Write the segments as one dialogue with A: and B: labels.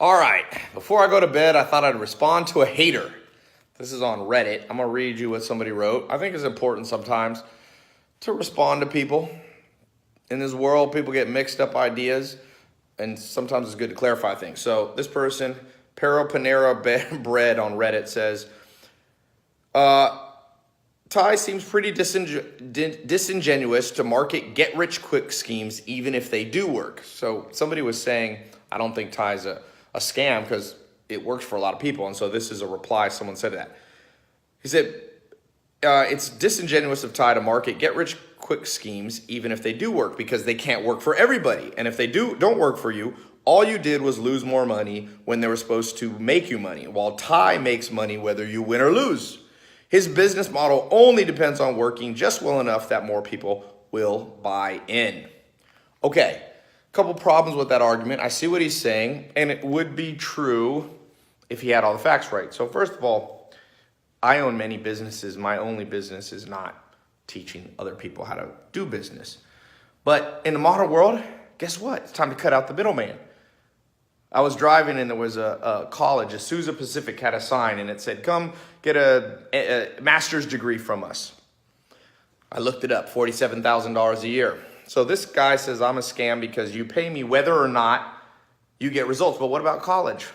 A: All right, before I go to bed, I thought I'd respond to a hater. This is on Reddit. I'm going to read you what somebody wrote. I think it's important sometimes to respond to people. In this world, people get mixed up ideas, and sometimes it's good to clarify things. So this person, Pero Panera Bread on Reddit says, Tai seems pretty disingenuous to market get-rich-quick schemes even if they do work. So somebody was saying, I don't think Tai's a scam because it works for a lot of people. And so this is a reply. Someone said that. He said, it's disingenuous of Tai to market get-rich-quick schemes even if they do work because they can't work for everybody. And if they don't work for you, all you did was lose more money when they were supposed to make you money, while Tai makes money whether you win or lose. His business model only depends on working just well enough that more people will buy in. Okay, a couple problems with that argument. I see what he's saying, and it would be true if he had all the facts right. So first of all, I own many businesses. My only business is not teaching other people how to do business. But in the modern world, guess what? It's time to cut out the middleman. I was driving and there was a college, Azusa Pacific had a sign and it said, come get a master's degree from us. I looked it up, $47,000 a year. So this guy says I'm a scam because you pay me whether or not you get results. But what about college?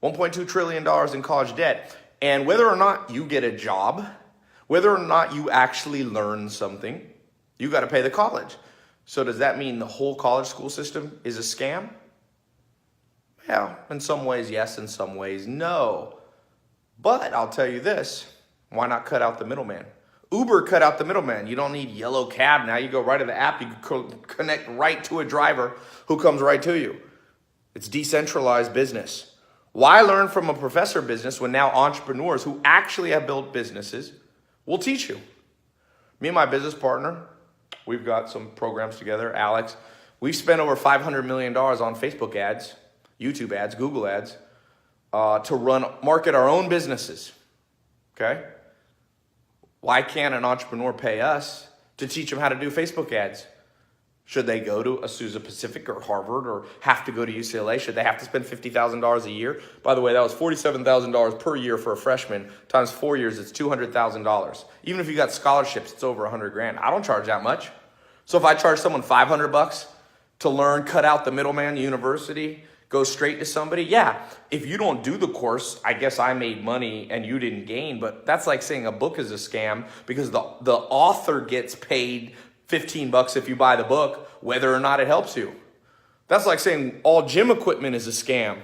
A: $1.2 trillion in college debt. And whether or not you get a job, whether or not you actually learn something, you got to pay the college. So does that mean the whole college school system is a scam? Yeah, in some ways, yes. In some ways, no. But I'll tell you this, why not cut out the middleman? Uber cut out the middleman. You don't need yellow cab now. You go right to the app. You can connect right to a driver who comes right to you. It's decentralized business. Why learn from a professor business when now entrepreneurs who actually have built businesses will teach you? Me and my business partner, we've got some programs together, Alex. We've spent over $500 million on Facebook ads, YouTube ads, Google ads, to market our own businesses, okay? Why can't an entrepreneur pay us to teach them how to do Facebook ads? Should they go to Azusa Pacific or Harvard or have to go to UCLA? Should they have to spend $50,000 a year? By the way, that was $47,000 per year for a freshman. Times 4 years, it's $200,000. Even if you got scholarships, it's over $100,000. I don't charge that much. So if I charge someone $500 to learn, cut out the middleman, university, go straight to somebody. Yeah, if you don't do the course, I guess I made money and you didn't gain, but that's like saying a book is a scam because the author gets paid $15 if you buy the book, whether or not it helps you. That's like saying all gym equipment is a scam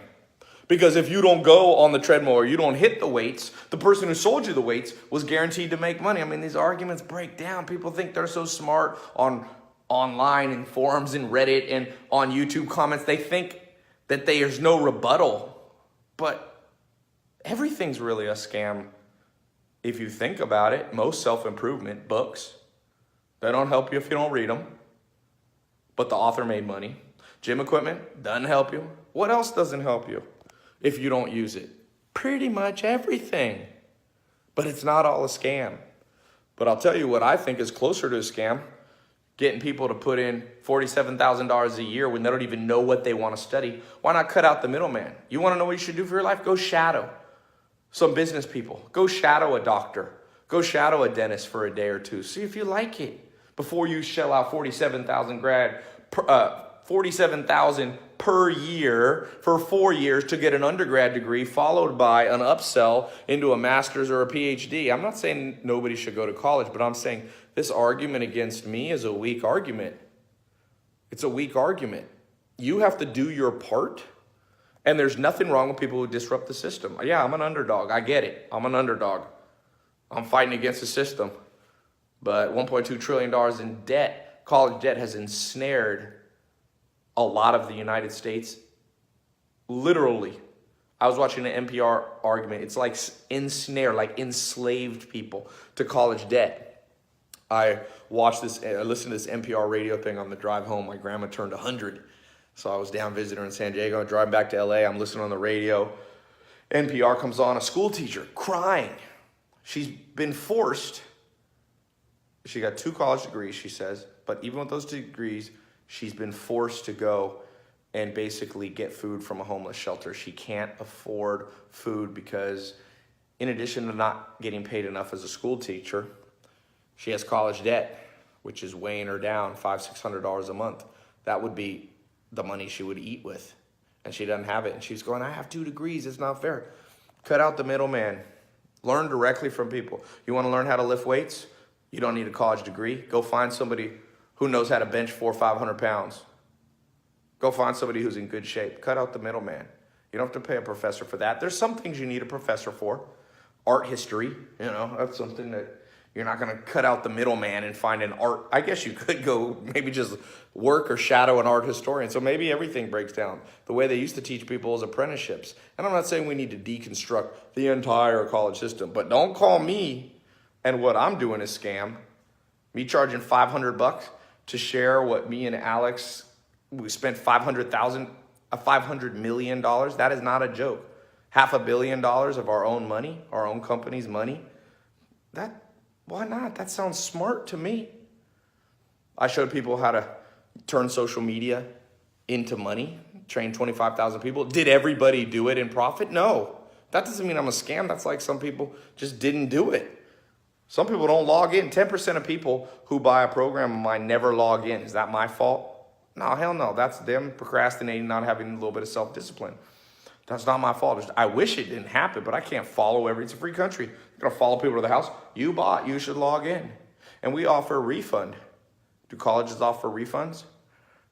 A: because if you don't go on the treadmill or you don't hit the weights, the person who sold you the weights was guaranteed to make money. I mean, these arguments break down. People think they're so smart online and forums and Reddit and on YouTube comments. They think that there's no rebuttal, but everything's really a scam if you think about it. Most self-improvement books, they don't help you if you don't read them, but the author made money. Gym equipment doesn't help you. What else doesn't help you if you don't use it? Pretty much everything, but it's not all a scam. But I'll tell you what I think is closer to a scam. Getting people to put in $47,000 a year when they don't even know what they want to study. Why not cut out the middleman? You want to know what you should do for your life? Go shadow some business people. Go shadow a doctor. Go shadow a dentist for a day or two. See if you like it before you shell out $47,000 per year for 4 years to get an undergrad degree followed by an upsell into a master's or a PhD. I'm not saying nobody should go to college, but I'm saying this argument against me is a weak argument. It's a weak argument. You have to do your part, and there's nothing wrong with people who disrupt the system. Yeah, I'm an underdog. I get it. I'm an underdog. I'm fighting against the system. But $1.2 trillion in debt, college debt, has ensnared a lot of the United States. Literally. I was watching an NPR argument. It's like ensnare, like enslaved people to college debt. I listened to this NPR radio thing on the drive home. My grandma turned 100. So I was down visiting her in San Diego, driving back to LA. I'm listening on the radio. NPR comes on, a school teacher crying. She's been forced. She got 2 college degrees, she says. But even with those degrees, she's been forced to go and basically get food from a homeless shelter. She can't afford food because in addition to not getting paid enough as a school teacher, she has college debt, which is weighing her down $500-600 a month. That would be the money she would eat with. And she doesn't have it. And she's going, I have 2 degrees. It's not fair. Cut out the middleman. Learn directly from people. You want to learn how to lift weights? You don't need a college degree. Go find somebody who knows how to bench 400 or 500 pounds. Go find somebody who's in good shape. Cut out the middleman. You don't have to pay a professor for that. There's some things you need a professor for. Art history, that's something that you're not going to cut out the middleman and find an art. I guess you could go maybe just work or shadow an art historian. So maybe everything breaks down the way they used to teach people as apprenticeships. And I'm not saying we need to deconstruct the entire college system, but don't call me and what I'm doing a scam. Me charging $500 to share what me and Alex, we spent $500 million. That is not a joke. $500 million of our own money, our own company's money. Why not? That sounds smart to me. I showed people how to turn social media into money, train 25,000 people. Did everybody do it in profit? No. That doesn't mean I'm a scam. That's like some people just didn't do it. Some people don't log in. 10% of people who buy a program of mine never log in. Is that my fault? No, hell no. That's them procrastinating, not having a little bit of self-discipline. That's not my fault. I wish it didn't happen, but I can't follow it's a free country. You're going to follow people to the house. You bought, you should log in. And we offer a refund. Do colleges offer refunds?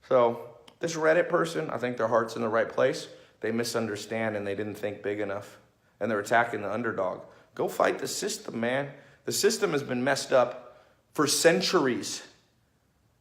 A: So this Reddit person, I think their heart's in the right place. They misunderstand and they didn't think big enough. And they're attacking the underdog. Go fight the system, man. The system has been messed up for centuries.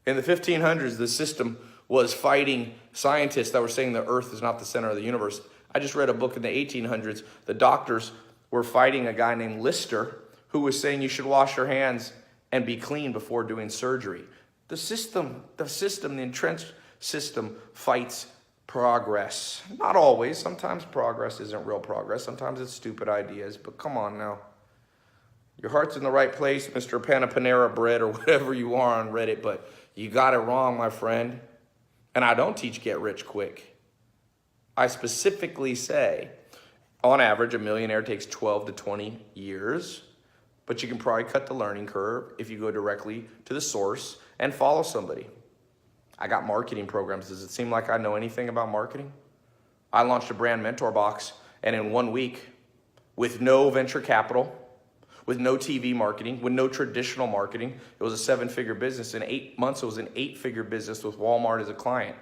A: In the 1500s, the system was fighting scientists that were saying the earth is not the center of the universe. I just read a book in the 1800s. The doctors were fighting a guy named Lister who was saying you should wash your hands and be clean before doing surgery. The entrenched system fights progress. Not always. Sometimes progress isn't real progress. Sometimes it's stupid ideas. But come on now. Your heart's in the right place, Mr. Panera Bread or whatever you are on Reddit, but you got it wrong, my friend. And I don't teach get rich quick. I specifically say, on average, a millionaire takes 12 to 20 years, but you can probably cut the learning curve if you go directly to the source and follow somebody. I got marketing programs. Does it seem like I know anything about marketing? I launched a brand mentor box, and in 1 week, with no venture capital, with no TV marketing, with no traditional marketing, it was a 7-figure business. In 8 months, it was an 8-figure business with Walmart as a client.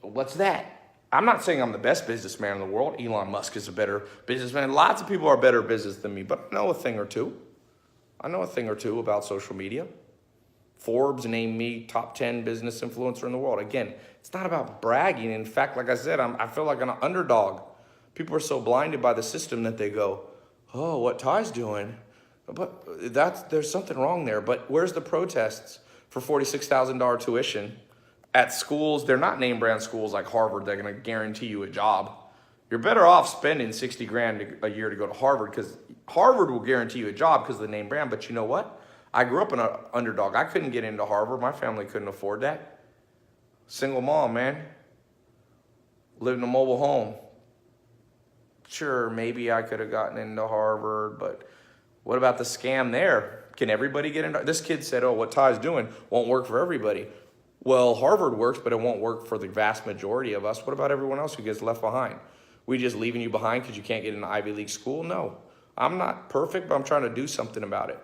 A: What's that? I'm not saying I'm the best businessman in the world. Elon Musk is a better businessman. Lots of people are better business than me, but I know a thing or two. I know a thing or two about social media. Forbes named me top 10 business influencer in the world. Again, it's not about bragging. In fact, like I said, I feel like an underdog. People are so blinded by the system that they go, oh, what Ty's doing? But there's something wrong there. But where's the protests for $46,000 tuition at schools? They're not name brand schools like Harvard. They're going to guarantee you a job. You're better off spending 60 grand a year to go to Harvard because Harvard will guarantee you a job because of the name brand. But you know what? I grew up in an underdog. I couldn't get into Harvard. My family couldn't afford that. Single mom, man. Lived in a mobile home. Sure, maybe I could have gotten into Harvard, but what about the scam there? Can everybody get into? This kid said, oh, what Ty's doing won't work for everybody. Well, Harvard works, but it won't work for the vast majority of us. What about everyone else who gets left behind? We just leaving you behind because you can't get into Ivy League school? No. I'm not perfect, but I'm trying to do something about it.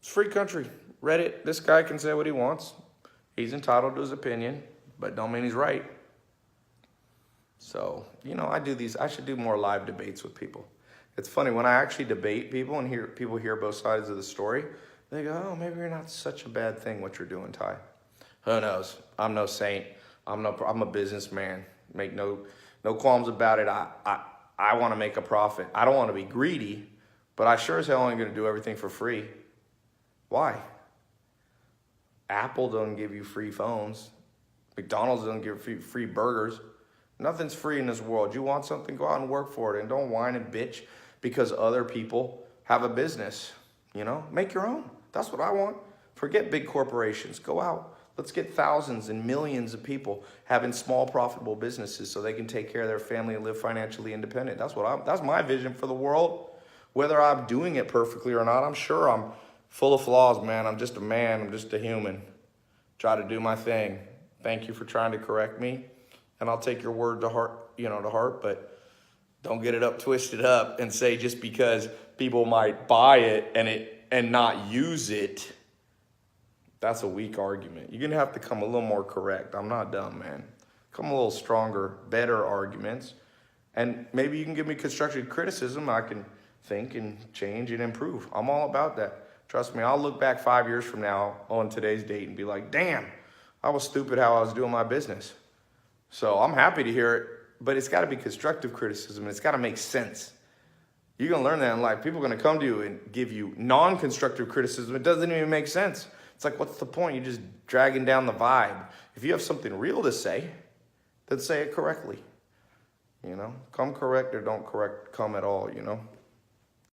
A: It's a free country. Reddit, this guy can say what he wants. He's entitled to his opinion, but don't mean he's right. So, I should do more live debates with people. It's funny, when I actually debate people and people hear both sides of the story, they go, oh, maybe you're not such a bad thing what you're doing, Ty. Who knows? I'm no saint. I'm a businessman. Make no qualms about it. I want to make a profit. I don't want to be greedy, but I sure as hell ain't going to do everything for free. Why? Apple doesn't give you free phones. McDonald's doesn't give you free burgers. Nothing's free in this world. You want something, go out and work for it. And don't whine and bitch because other people have a business. Make your own. That's what I want. Forget big corporations. Go out. Let's get thousands and millions of people having small profitable businesses so they can take care of their family and live financially independent. That's my vision for the world. Whether I'm doing it perfectly or not, I'm sure I'm full of flaws, man. I'm just a man. I'm just a human. Try to do my thing. Thank you for trying to correct me. And I'll take your word to heart, but don't get it up twisted up and say just because people might buy it and not use it, that's a weak argument. You're going to have to come a little more correct. I'm not dumb, man. Come a little stronger, better arguments. And maybe you can give me constructive criticism. I can think and change and improve. I'm all about that. Trust me, I'll look back 5 years from now on today's date and be like, damn, I was stupid how I was doing my business. So I'm happy to hear it, but it's got to be constructive criticism. And it's got to make sense. You're going to learn that in life. People are going to come to you and give you non-constructive criticism. It doesn't even make sense. It's like, what's the point? You're just dragging down the vibe. If you have something real to say, then say it correctly. Come correct or don't come at all,